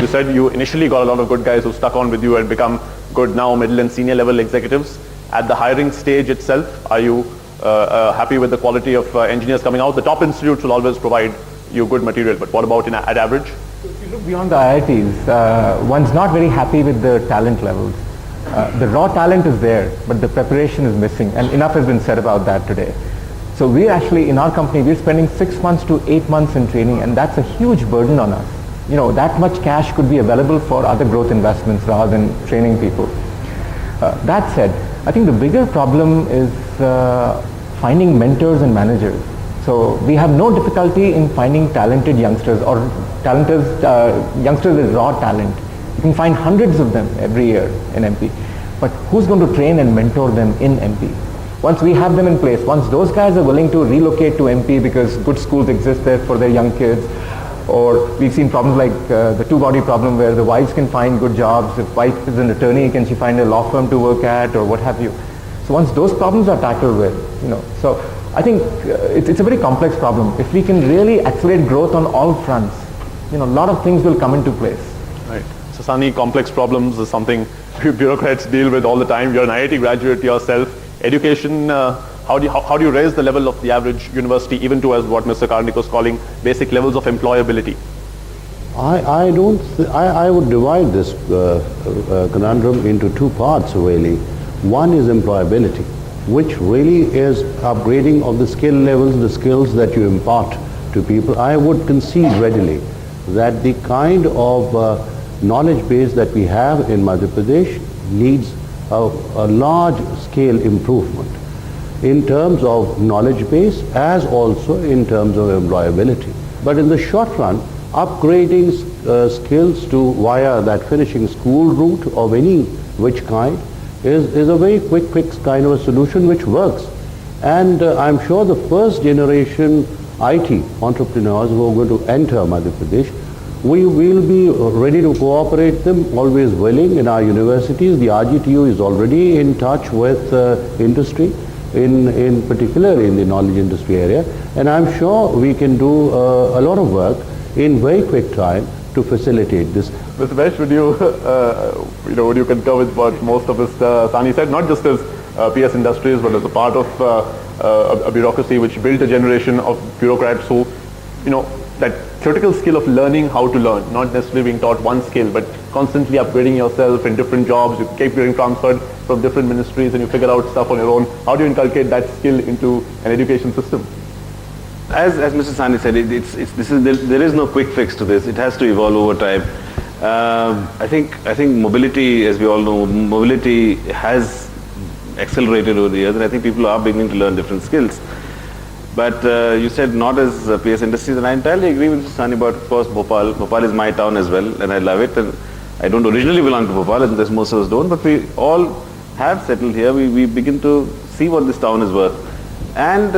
You said you initially got a lot of good guys who stuck on with you and become good now middle and senior level executives. At the hiring stage itself, are you happy with the quality of engineers coming out? The top institutes will always provide you good material, but what about at average? If you look beyond the IITs, one's not very happy with the talent levels. The raw talent is there, but the preparation is missing, and enough has been said about that today. So we actually, in our company, we're spending 6 months to 8 months in training, and that's a huge burden on us. You know, that much cash could be available for other growth investments rather than training people. That said, I think the bigger problem is finding mentors and managers. So we have no difficulty in finding talented youngsters or youngsters with raw talent. You can find hundreds of them every year in MP. But who's going to train and mentor them in MP? Once we have them in place, once those guys are willing to relocate to MP because good schools exist there for their young kids, or we've seen problems like the two-body problem where the wives can find good jobs. If wife is an attorney, can she find a law firm to work at or what have you? So once those problems are tackled with, so I think it's a very complex problem. If we can really accelerate growth on all fronts, a lot of things will come into place. Right. So Sunny, complex problems is something bureaucrats deal with all the time. You're an IIT graduate yourself. Education, how do you raise the level of the average university even to, as what Mr. Karnik was calling, basic levels of employability? I would divide this conundrum into two parts really. One is employability, which really is upgrading of the skill levels, the skills that you impart to people. I would concede readily that the kind of knowledge base that we have in Madhya Pradesh needs a large scale improvement in terms of knowledge base as also in terms of employability. But in the short run, upgrading skills to via that finishing school route of any which kind is a very quick kind of a solution which works. And I'm sure the first generation IT entrepreneurs who are going to enter Madhya Pradesh, we will be ready to cooperate them, always willing in our universities. The RGTU is already in touch with industry, in particular in the knowledge industry area. And I'm sure we can do a lot of work in very quick time to facilitate this. Mr. Vesh, would you concur with what most of us Sani said, not just as PS Industries, but as a part of a bureaucracy which built a generation of bureaucrats who, that critical skill of learning how to learn, not necessarily being taught one skill, but constantly upgrading yourself in different jobs. You keep getting transferred from different ministries and you figure out stuff on your own. How do you inculcate that skill into an education system? As Mr. Sani said, there is no quick fix to this. It has to evolve over time. I think mobility, as we all know, mobility has accelerated over the years, and I think people are beginning to learn different skills. But you said not as PS Industries, and I entirely agree with Mr. Sani about, of course, Bhopal. Bhopal is my town as well, and I love it. And I don't originally belong to Bhopal, and most of us don't, but we all have settled here. We begin to see what this town is worth. And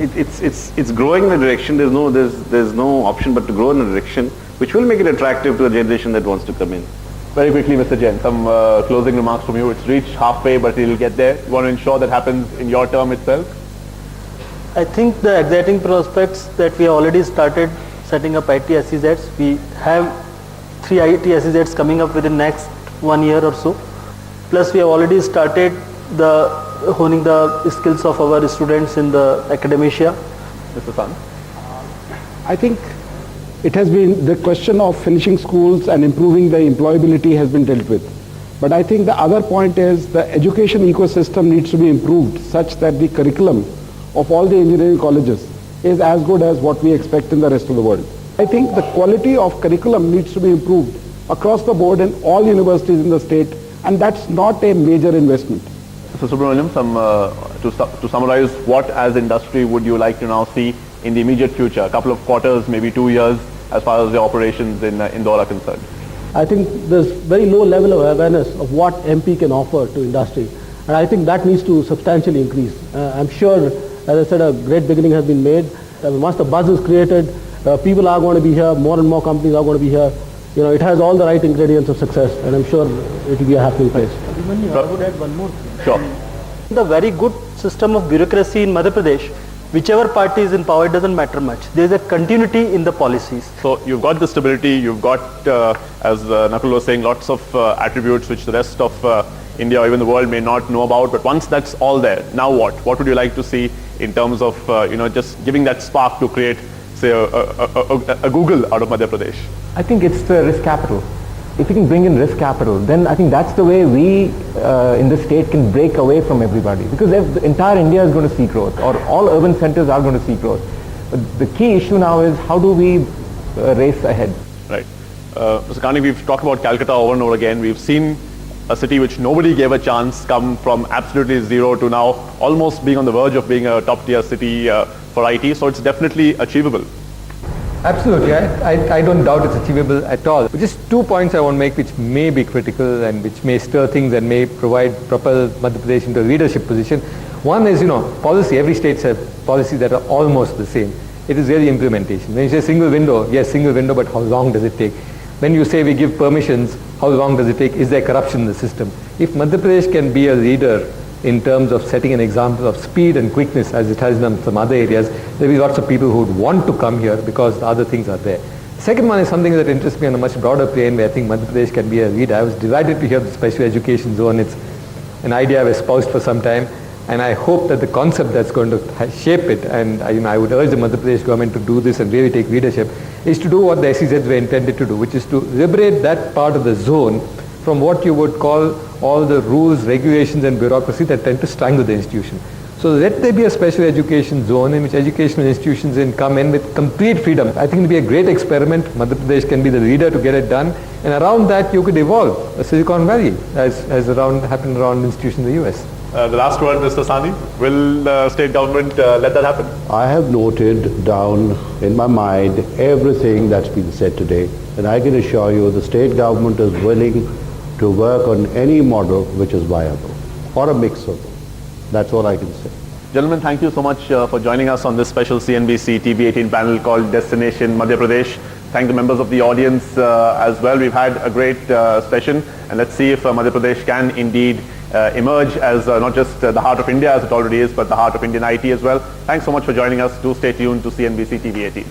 it's growing in a direction. There's no option but to grow in a direction which will make it attractive to a generation that wants to come in. Very quickly, Mr. Jain, some closing remarks from you. It's reached halfway, but it'll get there. You want to ensure that happens in your term itself? I think the exciting prospects that we have already started setting up IT SEZs. We have 3 IT SEZs coming up within next 1 year or so. Plus, we have already started honing the skills of our students in the academia. Mr. San? I think it has been the question of finishing schools and improving the employability has been dealt with. But I think the other point is the education ecosystem needs to be improved such that the curriculum of all the engineering colleges is as good as what we expect in the rest of the world. I think the quality of curriculum needs to be improved across the board in all universities in the state, and that's not a major investment. Mr. Subramaniam, to summarize, what as industry would you like to now see in the immediate future, a couple of quarters, maybe 2 years, as far as the operations in Indore are concerned? I think there's very low level of awareness of what MP can offer to industry, and I think that needs to substantially increase. I'm sure, as I said, a great beginning has been made. Once the buzz is created, people are going to be here, more and more companies are going to be here. It has all the right ingredients of success, and I'm sure it will be a happening place. I would add one more thing. Sure. The very good system of bureaucracy in Madhya Pradesh whichever party is in power, it doesn't matter much. There is a continuity in the policies. So you've got the stability, you've got, as Nakul was saying, lots of attributes which the rest of India or even the world may not know about. But once that's all there, now what? What would you like to see in terms of, just giving that spark to create, say, a Google out of Madhya Pradesh? I think it's the risk capital. If we can bring in risk capital, then I think that's the way we in the state can break away from everybody. Because if the entire India is going to see growth, or all urban centers are going to see growth. But the key issue now is how do we race ahead? Right. Mr. Kani, we've talked about Calcutta over and over again. We've seen a city which nobody gave a chance come from absolutely zero to now almost being on the verge of being a top tier city for IT. So it's definitely achievable. Absolutely. I don't doubt it's achievable at all. But just 2 points I want to make which may be critical and which may stir things and may propel Madhya Pradesh into a leadership position. One is, policy. Every state has policies that are almost the same. It is really implementation. When you say single window, yes, single window, but how long does it take? When you say we give permissions, how long does it take? Is there corruption in the system? If Madhya Pradesh can be a leader in terms of setting an example of speed and quickness as it has done in some other areas, there will be lots of people who would want to come here because the other things are there. The second one is something that interests me on a much broader plane where I think Madhya Pradesh can be a leader. I was delighted to hear the special education zone. It's an idea I've espoused for some time, and I hope that the concept that's going to shape it, and I would urge the Madhya Pradesh government to do this and really take leadership, is to do what the SEZs were intended to do, which is to liberate that part of the zone from what you would call all the rules, regulations and bureaucracy that tend to strangle the institution. So let there be a special education zone in which educational institutions can come in with complete freedom. I think it will be a great experiment. Madhya Pradesh can be the leader to get it done, and around that you could evolve a Silicon Valley as happened around institutions in the US. The last word, Mr. Sani. Will the state government let that happen? I have noted down in my mind everything that's been said today, and I can assure you the state government is willing to work on any model which is viable, or a mix of them. That's all I can say. Gentlemen, thank you so much for joining us on this special CNBC TV18 panel called Destination Madhya Pradesh. Thank the members of the audience as well. We've had a great session, and let's see if Madhya Pradesh can indeed emerge as not just the heart of India as it already is, but the heart of Indian IT as well. Thanks so much for joining us. Do stay tuned to CNBC TV18.